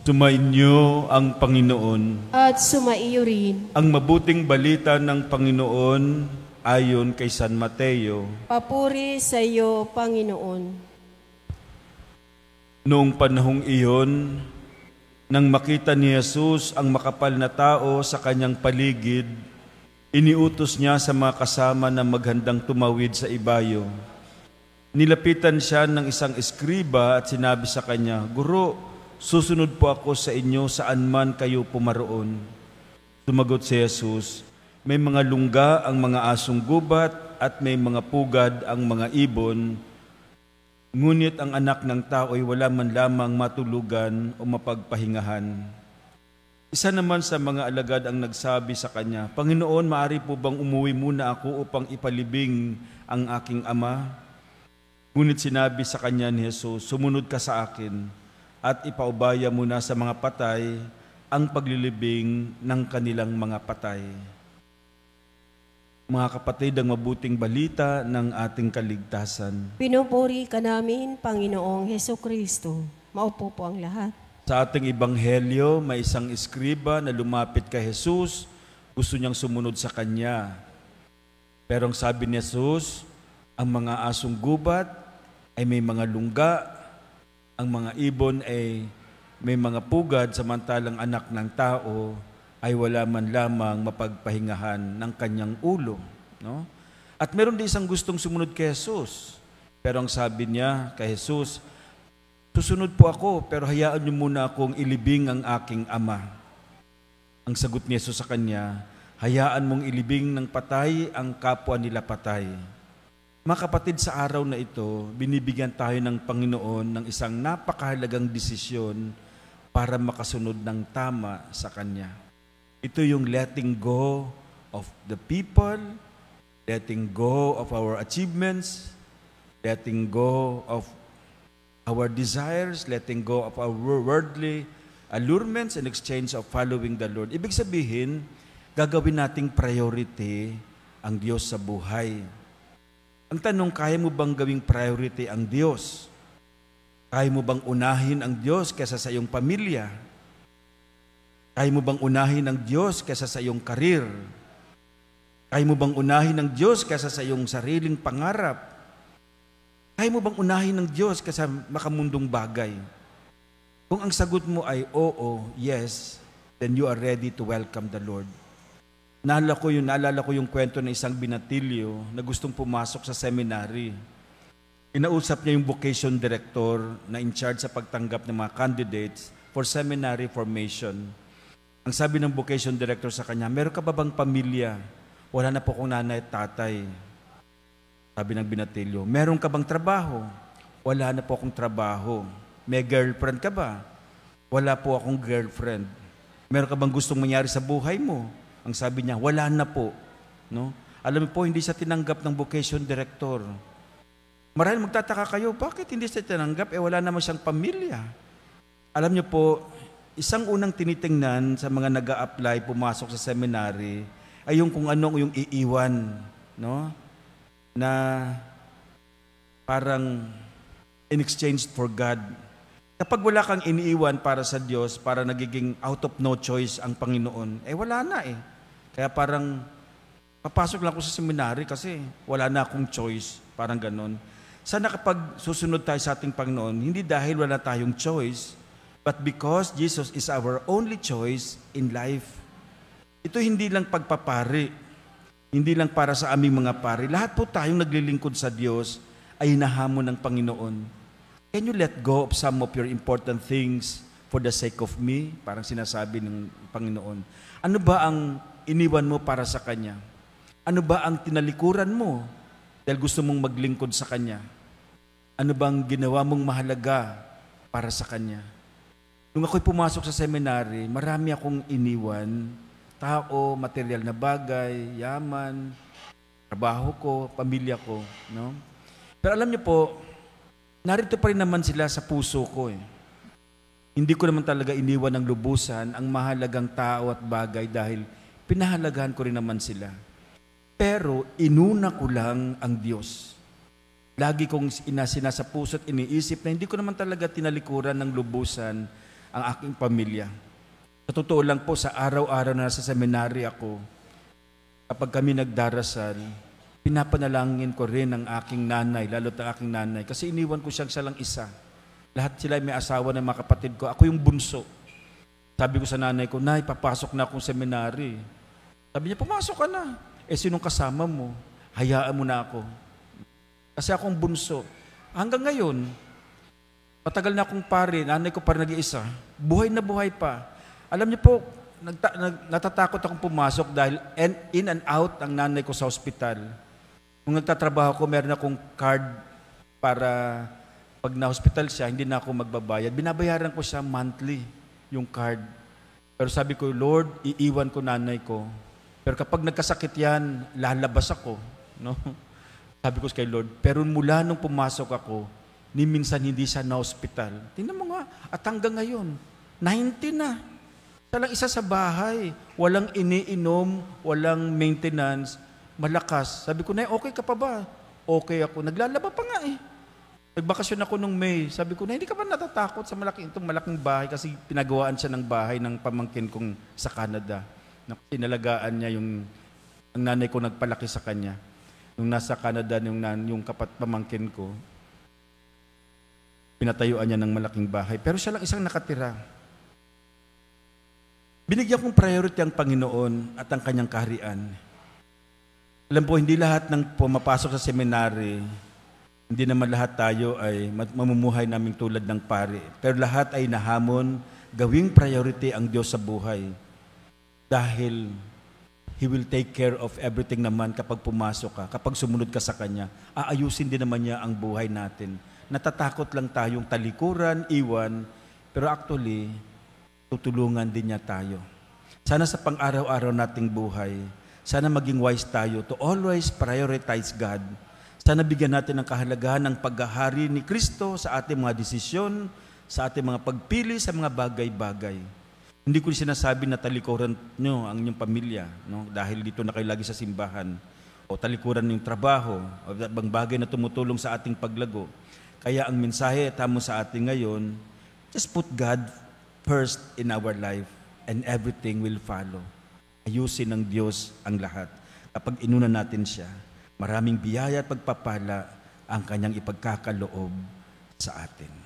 Sumainyo ang Panginoon. At sumaiyo rin. Ang mabuting balita ng Panginoon ayon kay San Mateo. Papuri sa iyo, Panginoon. Noong panahong iyon, nang makita ni Jesus ang makapal na tao sa kanyang paligid, iniutos niya sa mga kasama na maghandang tumawid sa ibayo. Nilapitan siya ng isang eskriba at sinabi sa kanya, "Guro, susunod po ako sa inyo saan man kayo pumaroon." Sumagot si Jesus, "May mga lungga ang mga asong gubat at may mga pugad ang mga ibon, ngunit ang anak ng tao ay wala man lamang matulugan o mapagpahingahan." Isa naman sa mga alagad ang nagsabi sa kanya, "Panginoon, maaari po bang umuwi muna ako upang ipalibing ang aking ama?" Ngunit sinabi sa kanya ni Jesus, "Sumunod ka sa akin at ipaubaya muna sa mga patay ang paglilibing ng kanilang mga patay." Mga kapatid, ang mabuting balita ng ating kaligtasan. Pinupuri ka namin, Panginoong Hesukristo. Maupo po ang lahat. Sa ating ebanghelyo, may isang eskriba na lumapit kay Jesus, gusto niyang sumunod sa kanya. Pero ang sabi ni Jesus, ang mga asong gubat ay may mga lungga, ang mga ibon ay may mga pugad, samantalang anak ng tao ay wala man lamang mapagpahingahan ng kanyang ulo. No? At meron din isang gustong sumunod kay Jesus. Pero ang sabi niya kay Jesus, "Susunod po ako, pero hayaan niyo muna akong ilibing ang aking ama." Ang sagot ni Jesus sa kanya, "Hayaan mong ilibing ng patay ang kapwa nila patay." Mga kapatid, sa araw na ito, binibigyan tayo ng Panginoon ng isang napakahalagang desisyon para makasunod ng tama sa Kanya. Ito yung letting go of the people, letting go of our achievements, letting go of our desires, letting go of our worldly allurements in exchange of following the Lord. Ibig sabihin, gagawin nating priority ang Diyos sa buhay. Ang tanong, kaya mo bang gawing priority ang Diyos? Kaya mo bang unahin ang Diyos kaysa sa iyong pamilya? Kaya mo bang unahin ang Diyos kaysa sa iyong karir? Kaya mo bang unahin ang Diyos kaysa sa iyong sariling pangarap? Kaya mo bang unahin ang Diyos kaysa makamundong bagay? Kung ang sagot mo ay oo, yes, then you are ready to welcome the Lord. Naalala ko yung kwento ng isang binatilyo na gustong pumasok sa seminary. Inausap niya yung vocation director na in charge sa pagtanggap ng mga candidates for seminary formation. Ang sabi ng vocation director sa kanya, "Meron ka ba bang pamilya?" "Wala na po akong nanay at tatay." Sabi ng binatilyo, "Meron ka bang trabaho?" "Wala na po akong trabaho." "May girlfriend ka ba?" "Wala po akong girlfriend." "Meron ka bang gustong mangyari sa buhay mo?" Ang sabi niya, "Wala na po." No? Alam mo po, hindi siya tinanggap ng vocation director. Marahil magtataka kayo, bakit hindi siya tinanggap? Wala naman siyang pamilya. Alam niyo po, isang unang tinitingnan sa mga nag-a-apply, pumasok sa seminary, ay yung kung anong yung iiwan. No? Na parang in exchange for God. Kapag wala kang iniiwan para sa Diyos, para nagiging out of no choice ang Panginoon, wala na Kaya parang, papasok lang ako sa seminary kasi wala na akong choice, parang ganon. Sana kapag susunod tayo sa ating Panginoon, hindi dahil wala tayong choice, but because Jesus is our only choice in life. Ito hindi lang pagpapari, hindi lang para sa aming mga pari. Lahat po tayong naglilingkod sa Diyos ay hinahamon ng Panginoon. Can you let go of some of your important things for the sake of me? Parang sinasabi ng Panginoon. Ano ba ang iniwan mo para sa Kanya? Ano ba ang tinalikuran mo dahil gusto mong maglingkod sa Kanya? Ano bang ginawa mong mahalaga para sa Kanya? Nung ako'y pumasok sa seminary, marami akong iniwan. Tao, material na bagay, yaman, trabaho ko, pamilya ko. No? Pero alam niyo po, narito pa rin naman sila sa puso ko. Hindi ko naman talaga iniwan ng lubusan ang mahalagang tao at bagay dahil pinahalagahan ko rin naman sila. Pero inuna ko lang ang Diyos. Lagi kong sinasa puso at iniisip na hindi ko naman talaga tinalikuran ng lubusan ang aking pamilya. Sa totoo lang po, sa araw-araw na nasa seminary ako, kapag kami nagdarasal, pinapanalangin ko rin ang aking nanay, lalo't ang aking nanay, kasi iniwan ko siya lang isa. Lahat sila may asawa ng mga kapatid ko. Ako yung bunso. Sabi ko sa nanay ko, Nay, papasok na akong seminary. Sabi niya, pumasok ka na. Sinong kasama mo? Hayaan mo na ako. Kasi akong bunso. Hanggang ngayon, matagal na akong pare, nanay ko pa nag-iisa. Buhay na buhay pa. Alam niyo po, natatakot akong pumasok dahil in and out ang nanay ko sa ospital. Nung nagtatrabaho ko, meron akong card para pag na-hospital siya, hindi na ako magbabayad. Binabayaran ko siya monthly, yung card. Pero sabi ko, Lord, iiwan ko nanay ko. Pero kapag nagkasakit yan, lalabas ako. No? Sabi ko kay Lord, pero mula nung pumasok ako, ni minsan hindi siya na-hospital. Tingnan mo nga, at hanggang ngayon, 90 na. Siya lang isa sa bahay. Walang iniinom, walang maintenance, malakas. Sabi ko, Nay, okay ka pa ba? Okay ako. Naglalaba pa nga eh. Nagbakasyon ako nung May. Sabi ko, hindi ka ba natatakot sa itong malaking bahay? Kasi pinagawaan siya ng bahay ng pamangkin kong sa Canada. Pinalagaan niya ang nanay ko nagpalaki sa kanya. Nung nasa Canada, yung pamangkin ko, pinatayuan niya ng malaking bahay. Pero siya lang isang nakatira. Binigyan kong priority ang Panginoon at ang kanyang kaharian. Alam po, hindi lahat ng pumapasok sa seminary, hindi naman lahat tayo ay mamumuhay naming tulad ng pare. Pero lahat ay nahamon, gawing priority ang Diyos sa buhay. Dahil He will take care of everything naman kapag pumasok ka, kapag sumunod ka sa Kanya. Aayusin din naman niya ang buhay natin. Natatakot lang tayong talikuran, iwan, pero actually, tutulungan din niya tayo. Sana sa pang-araw-araw nating buhay, sana maging wise tayo to always prioritize God. Sana bigyan natin ng kahalagahan ng paghahari ni Kristo sa ating mga desisyon, sa ating mga pagpili sa mga bagay-bagay. Hindi ko sinasabi na talikuran nyo ang inyong pamilya, no? Dahil dito na kayo lagi sa simbahan, o talikuran yung trabaho, o ibang bagay na tumutulong sa ating paglago. Kaya ang mensahe tamo sa ating ngayon, just put God first in our life and everything will follow. Ayusin ng Diyos ang lahat. Kapag inuna natin siya, maraming biyaya at pagpapala ang kanyang ipagkakaloob sa atin.